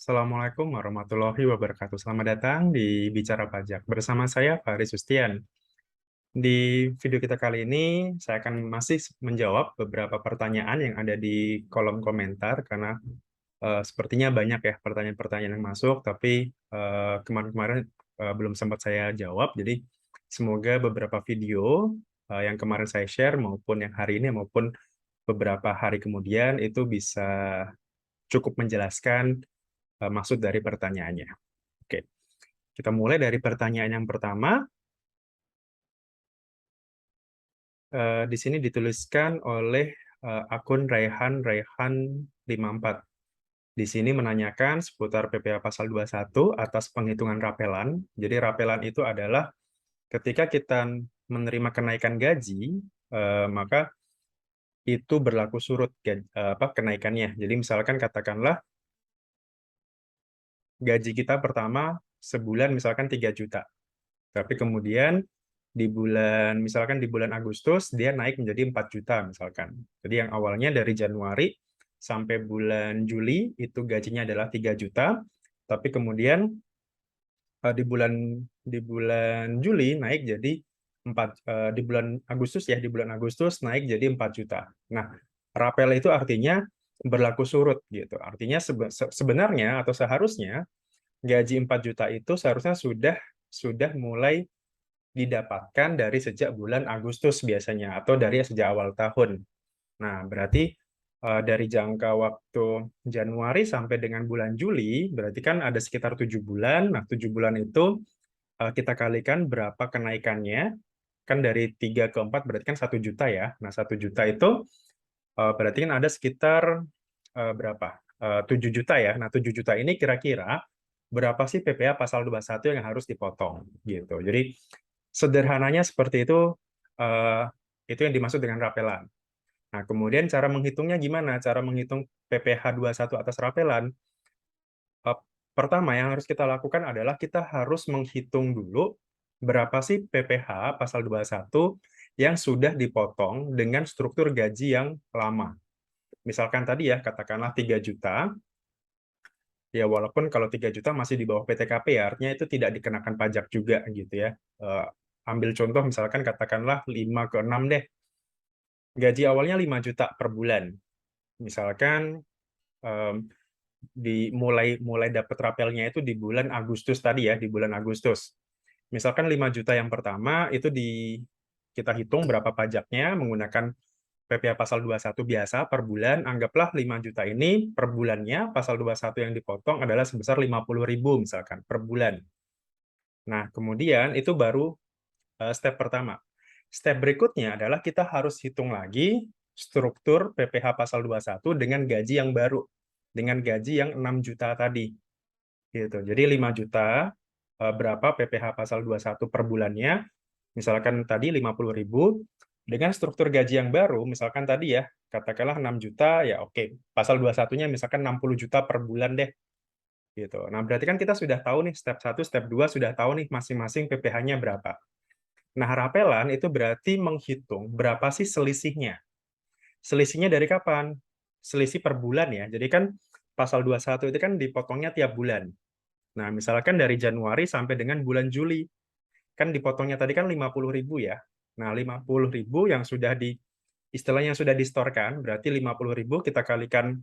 Assalamualaikum warahmatullahi wabarakatuh. Selamat datang di Bicara Pajak. Bersama saya, Faris Sustian. Di video kita kali ini, saya akan masih menjawab beberapa pertanyaan yang ada di kolom komentar, karena sepertinya banyak ya pertanyaan-pertanyaan yang masuk, tapi kemarin-kemarin belum sempat saya jawab. Jadi, semoga beberapa video yang kemarin saya share, maupun yang hari ini, maupun beberapa hari kemudian, itu bisa cukup menjelaskan maksud dari pertanyaannya. Oke, kita mulai dari pertanyaan yang pertama. Di sini dituliskan oleh akun Raihan 54. Di sini menanyakan seputar PPh Pasal 21 atas penghitungan rapelan. Jadi rapelan itu adalah ketika kita menerima kenaikan gaji, maka itu berlaku surut kenaikannya. Jadi misalkan katakanlah gaji kita pertama sebulan misalkan 3 juta. Tapi kemudian misalkan di bulan Agustus dia naik menjadi 4 juta misalkan. Jadi yang awalnya dari Januari sampai bulan Juli itu gajinya adalah 3 juta, tapi kemudian di bulan Juli naik jadi 4 di bulan Agustus ya, di bulan Agustus naik jadi 4 juta. Nah, rapel itu artinya berlaku surut gitu. Artinya sebenarnya atau seharusnya gaji 4 juta itu seharusnya sudah mulai didapatkan dari sejak bulan Agustus biasanya, atau dari sejak awal tahun. Nah, berarti dari jangka waktu Januari sampai dengan bulan Juli, berarti kan ada sekitar 7 bulan. Nah, 7 bulan itu kita kalikan berapa kenaikannya, kan dari 3 ke 4 berarti kan 1 juta ya. Nah, 1 juta itu berarti kan ada sekitar berapa? 7 juta ya. Nah, 7 juta ini kira-kira berapa sih PPh pasal 21 yang harus dipotong gitu. Jadi sederhananya seperti itu yang dimaksud dengan rapelan. Nah, kemudian cara menghitungnya gimana? Cara menghitung PPh 21 atas rapelan, eh, pertama yang harus kita lakukan adalah kita harus menghitung dulu berapa sih PPh pasal 21 yang sudah dipotong dengan struktur gaji yang lama. Misalkan tadi ya, katakanlah 3 juta, ya walaupun kalau 3 juta masih di bawah PTKP ya, artinya itu tidak dikenakan pajak juga gitu ya. Ambil contoh misalkan katakanlah 5 ke 6 deh. Gaji awalnya 5 juta per bulan. Misalkan em, mulai mulai dapat rapelnya itu di bulan Agustus tadi ya, di bulan Agustus. Misalkan 5 juta yang pertama itu kita hitung berapa pajaknya menggunakan PPh pasal 21 biasa per bulan. Anggaplah 5 juta ini per bulannya pasal 21 yang dipotong adalah sebesar 50.000 misalkan per bulan. Nah, kemudian itu baru step pertama. Step berikutnya adalah kita harus hitung lagi struktur PPh pasal 21 dengan gaji yang baru, dengan gaji yang 6 juta tadi. Gitu. Jadi 5 juta, berapa PPh pasal 21 per bulannya, misalkan tadi 50.000, dengan struktur gaji yang baru, misalkan tadi ya, katakanlah 6 juta, ya oke, pasal 21-nya misalkan 60 juta per bulan deh. Gitu. Nah, berarti kan kita sudah tahu nih, step 1, step 2 sudah tahu nih masing-masing PPh-nya berapa. Nah, rapelan itu berarti menghitung berapa sih selisihnya. Selisihnya dari kapan? Selisih per bulan ya. Jadi kan pasal 21 itu kan dipotongnya tiap bulan. Nah, misalkan dari Januari sampai dengan bulan Juli, kan dipotongnya tadi kan 50.000 ya. Nah, 50.000 yang istilahnya yang sudah distorkan, berarti 50.000 kita kalikan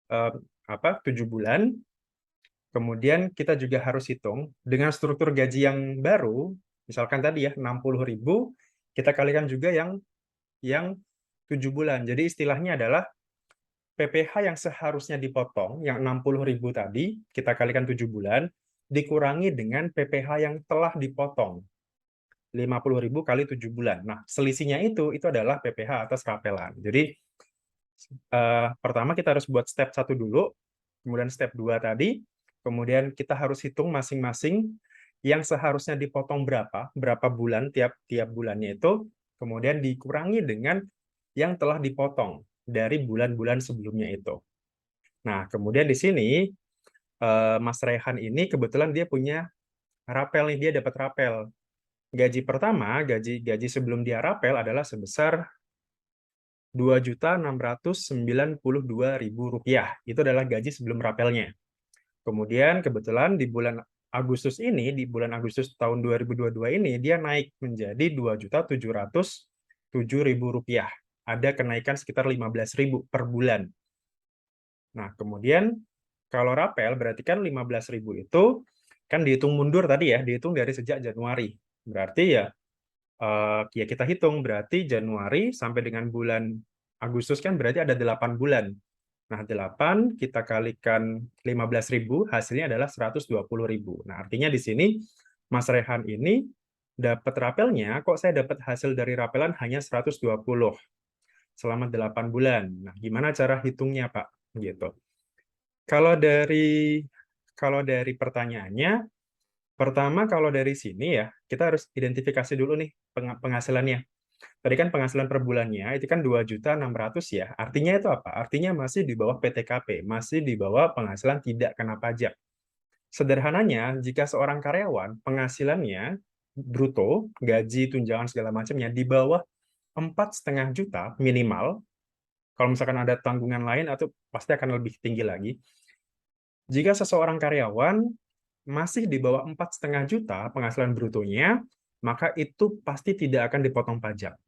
7 bulan, kemudian kita juga harus hitung dengan struktur gaji yang baru, misalkan tadi ya 60.000, kita kalikan juga yang 7 bulan. Jadi istilahnya adalah PPh yang seharusnya dipotong, yang 60.000 tadi, kita kalikan 7 bulan, dikurangi dengan PPh yang telah dipotong, 50.000 kali 7 bulan. Nah, selisihnya itu adalah PPh atas rapelan. Jadi, pertama kita harus buat step 1 dulu, kemudian step 2 tadi, kemudian kita harus hitung masing-masing yang seharusnya dipotong berapa bulan tiap bulannya itu, kemudian dikurangi dengan yang telah dipotong dari bulan-bulan sebelumnya itu. Nah, kemudian di sini Mas Rehan ini kebetulan dia punya rapel nih, dia dapat rapel. Gaji pertama, gaji sebelum dia rapel adalah sebesar Rp2.692.000. Itu adalah gaji sebelum rapelnya. Kemudian kebetulan di bulan Agustus ini, di bulan Agustus tahun 2022 ini, dia naik menjadi Rp2.707.000. Ada kenaikan sekitar 15.000 per bulan. Nah, kemudian kalau rapel berarti kan 15.000 itu kan dihitung mundur tadi ya, dihitung dari sejak Januari. Berarti ya kita hitung berarti Januari sampai dengan bulan Agustus kan berarti ada 8 bulan. Nah, 8 kita kalikan 15.000, hasilnya adalah 120.000. Nah, artinya di sini Mas Rehan ini dapat rapelnya, kok saya dapat hasil dari rapelan hanya 120 selama 8 bulan. Nah, gimana cara hitungnya, Pak? Gitu. Kalau dari pertanyaannya, pertama kalau dari sini ya, kita harus identifikasi dulu nih penghasilannya. Tadi kan penghasilan per bulannya itu kan 2.600.000 ya. Artinya itu apa? Artinya masih di bawah PTKP, masih di bawah penghasilan tidak kena pajak. Sederhananya, jika seorang karyawan penghasilannya bruto, gaji, tunjangan segala macamnya di bawah 4,5 juta minimal, kalau misalkan ada tanggungan lain atau pasti akan lebih tinggi lagi. Jika seseorang karyawan masih di bawah 4,5 juta penghasilan brutonya, maka itu pasti tidak akan dipotong pajak.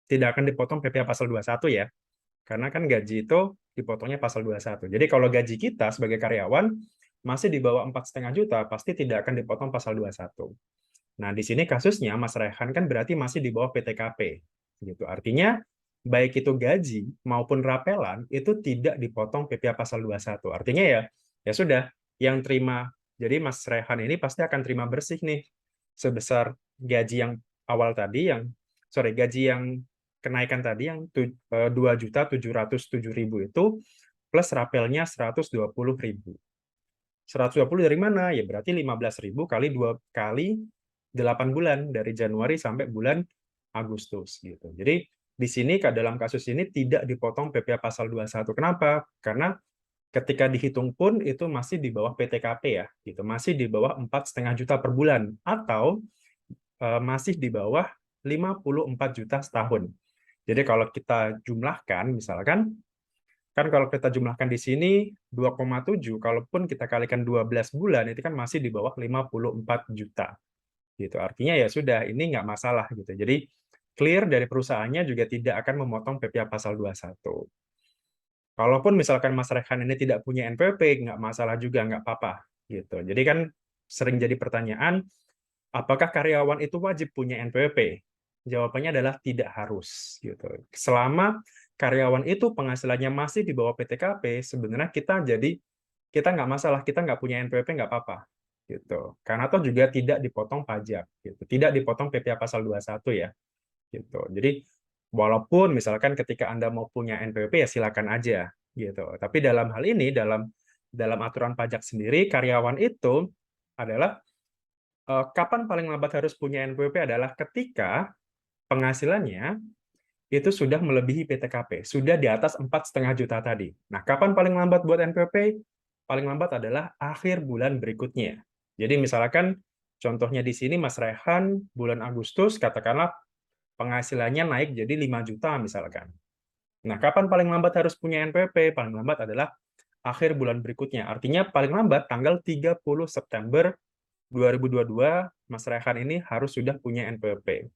Tidak akan dipotong PPh pasal 21 ya. Karena kan gaji itu dipotongnya pasal 21. Jadi kalau gaji kita sebagai karyawan masih di bawah 4,5 juta, pasti tidak akan dipotong pasal 21. Nah, di sini kasusnya Mas Rehan kan berarti masih di bawah PTKP. Gitu. Artinya baik itu gaji maupun rapelan itu tidak dipotong PPh pasal 21. Artinya ya sudah, yang terima, jadi Mas Rehan ini pasti akan terima bersih nih sebesar gaji yang awal tadi, gaji yang kenaikan tadi yang 2.707.000 itu plus rapelnya 120.000. 120 dari mana? Ya berarti 15.000 kali 2 kali 8 bulan dari Januari sampai bulan Agustus gitu. Jadi di sini dalam kasus ini tidak dipotong PPh pasal 21. Kenapa? Karena ketika dihitung pun itu masih di bawah PTKP ya, gitu. Masih di bawah 4,5 juta per bulan atau masih di bawah 54 juta setahun. Jadi kalau kita jumlahkan, misalkan, kan kalau kita jumlahkan di sini 2,7, kalaupun kita kalikan 12 bulan, itu kan masih di bawah 54 juta. Gitu. Artinya ya sudah, ini nggak masalah. Gitu. Jadi clear dari perusahaannya juga tidak akan memotong PPh pasal 21. Kalaupun misalkan Mas Rehan ini tidak punya NPWP, nggak masalah juga, nggak apa-apa. Gitu. Jadi kan sering jadi pertanyaan, apakah karyawan itu wajib punya NPWP? Jawabannya adalah tidak harus. Gitu. Selama karyawan itu penghasilannya masih di bawah PTKP, sebenarnya kita nggak masalah, kita nggak punya NPWP nggak apa-apa. Gitu. Karena toh juga tidak dipotong pajak. Gitu. Tidak dipotong PPh pasal 21 ya. Gitu. Jadi walaupun misalkan ketika Anda mau punya NPWP ya silakan aja gitu. Tapi dalam hal ini dalam aturan pajak sendiri karyawan itu adalah kapan paling lambat harus punya NPWP adalah ketika penghasilannya itu sudah melebihi PTKP, sudah di atas 4,5 juta tadi. Nah, kapan paling lambat buat NPWP? Paling lambat adalah akhir bulan berikutnya. Jadi misalkan contohnya di sini Mas Rehan bulan Agustus katakanlah penghasilannya naik jadi 5 juta misalkan. Nah, kapan paling lambat harus punya NPWP? Paling lambat adalah akhir bulan berikutnya. Artinya paling lambat tanggal 30 September 2022, Mas Rehan ini harus sudah punya NPWP.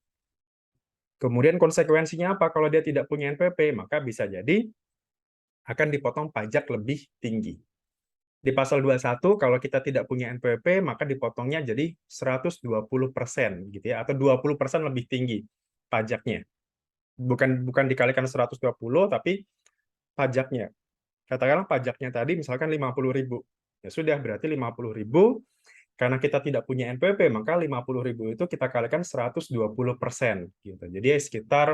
Kemudian konsekuensinya apa kalau dia tidak punya NPWP? Maka bisa jadi akan dipotong pajak lebih tinggi. Di pasal 21, kalau kita tidak punya NPWP, maka dipotongnya jadi 120% gitu ya, atau 20% lebih tinggi pajaknya. Bukan dikalikan 120, tapi pajaknya. Katakanlah pajaknya tadi misalkan 50.000. Ya sudah, berarti 50.000. Karena kita tidak punya NPWP, maka 50.000 itu kita kalikan 120%. Gitu. Jadi sekitar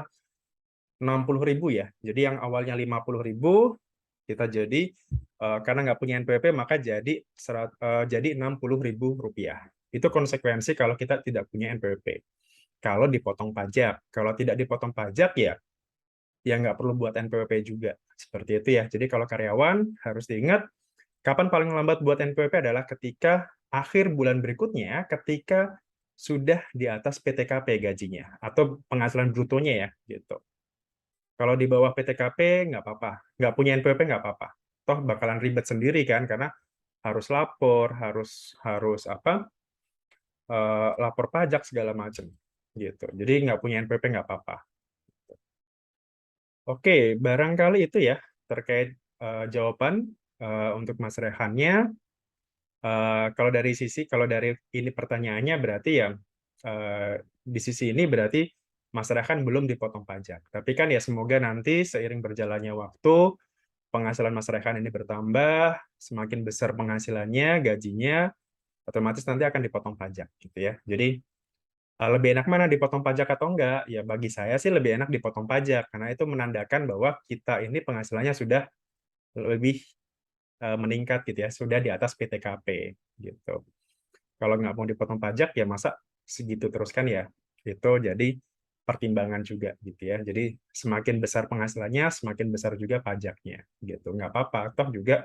60.000 ya. Jadi yang awalnya 50.000, kita jadi, karena nggak punya NPWP, maka jadi 60.000 rupiah. Itu konsekuensi kalau kita tidak punya NPWP. Kalau dipotong pajak. Kalau tidak dipotong pajak, ya nggak perlu buat NPWP juga. Seperti itu ya. Jadi kalau karyawan harus diingat, kapan paling lambat buat NPWP adalah ketika akhir bulan berikutnya, ketika sudah di atas PTKP gajinya, atau penghasilan brutonya ya. Gitu. Kalau di bawah PTKP, nggak apa-apa. Nggak punya NPWP, nggak apa-apa. Toh bakalan ribet sendiri kan, karena harus lapor, harus apa? Lapor pajak segala macam gitu. Jadi nggak punya NPP nggak apa-apa. Oke, barangkali itu ya terkait jawaban untuk Mas Rehannya. Kalau dari ini pertanyaannya berarti ya di sisi ini berarti Mas Rehan belum dipotong pajak. Tapi kan ya semoga nanti seiring berjalannya waktu penghasilan Mas Rehan ini bertambah, semakin besar penghasilannya, gajinya, otomatis nanti akan dipotong pajak gitu ya. Jadi lebih enak mana dipotong pajak atau enggak? Ya bagi saya sih lebih enak dipotong pajak karena itu menandakan bahwa kita ini penghasilannya sudah lebih meningkat gitu ya, sudah di atas PTKP gitu. Kalau nggak mau dipotong pajak ya masa segitu terus kan ya. Itu jadi pertimbangan juga gitu ya. Jadi semakin besar penghasilannya, semakin besar juga pajaknya gitu. Nggak apa-apa. Toh juga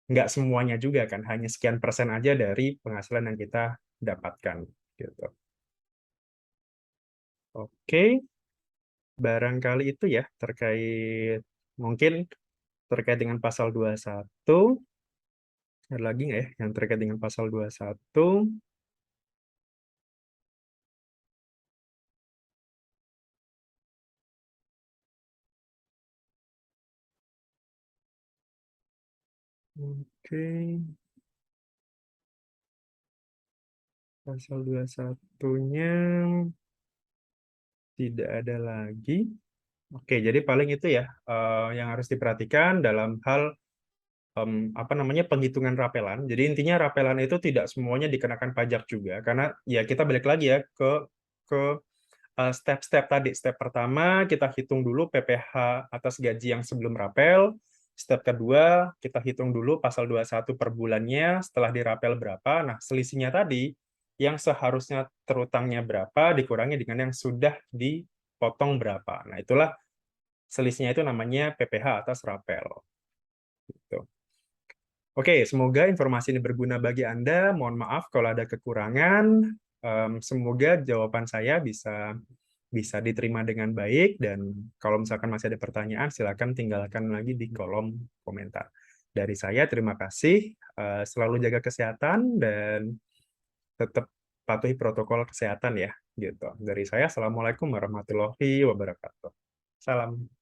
nggak semuanya juga kan, hanya sekian persen aja dari penghasilan yang kita dapatkan gitu. Oke, barangkali itu ya terkait mungkin terkait dengan pasal 21. Ada lagi nggak ya yang terkait dengan pasal 21? Oke, pasal 21-nya tidak ada lagi. Oke, jadi paling itu ya yang harus diperhatikan dalam hal apa namanya penghitungan rapelan. Jadi intinya rapelan itu tidak semuanya dikenakan pajak juga karena ya kita balik lagi ya ke step-step tadi. Step pertama kita hitung dulu PPh atas gaji yang sebelum rapel. Step kedua kita hitung dulu pasal 21 per bulannya setelah dirapel berapa. Nah, selisihnya tadi yang seharusnya terutangnya berapa dikurangi dengan yang sudah dipotong berapa. Nah, itulah selisihnya itu namanya PPh atas rapel. Gitu. Oke, semoga informasi ini berguna bagi Anda. Mohon maaf kalau ada kekurangan. Semoga jawaban saya bisa diterima dengan baik dan kalau misalkan masih ada pertanyaan, silakan tinggalkan lagi di kolom komentar. Dari saya, terima kasih. Selalu jaga kesehatan dan tetap patuhi protokol kesehatan ya. Gitu. Dari saya, Assalamualaikum warahmatullahi wabarakatuh. Salam.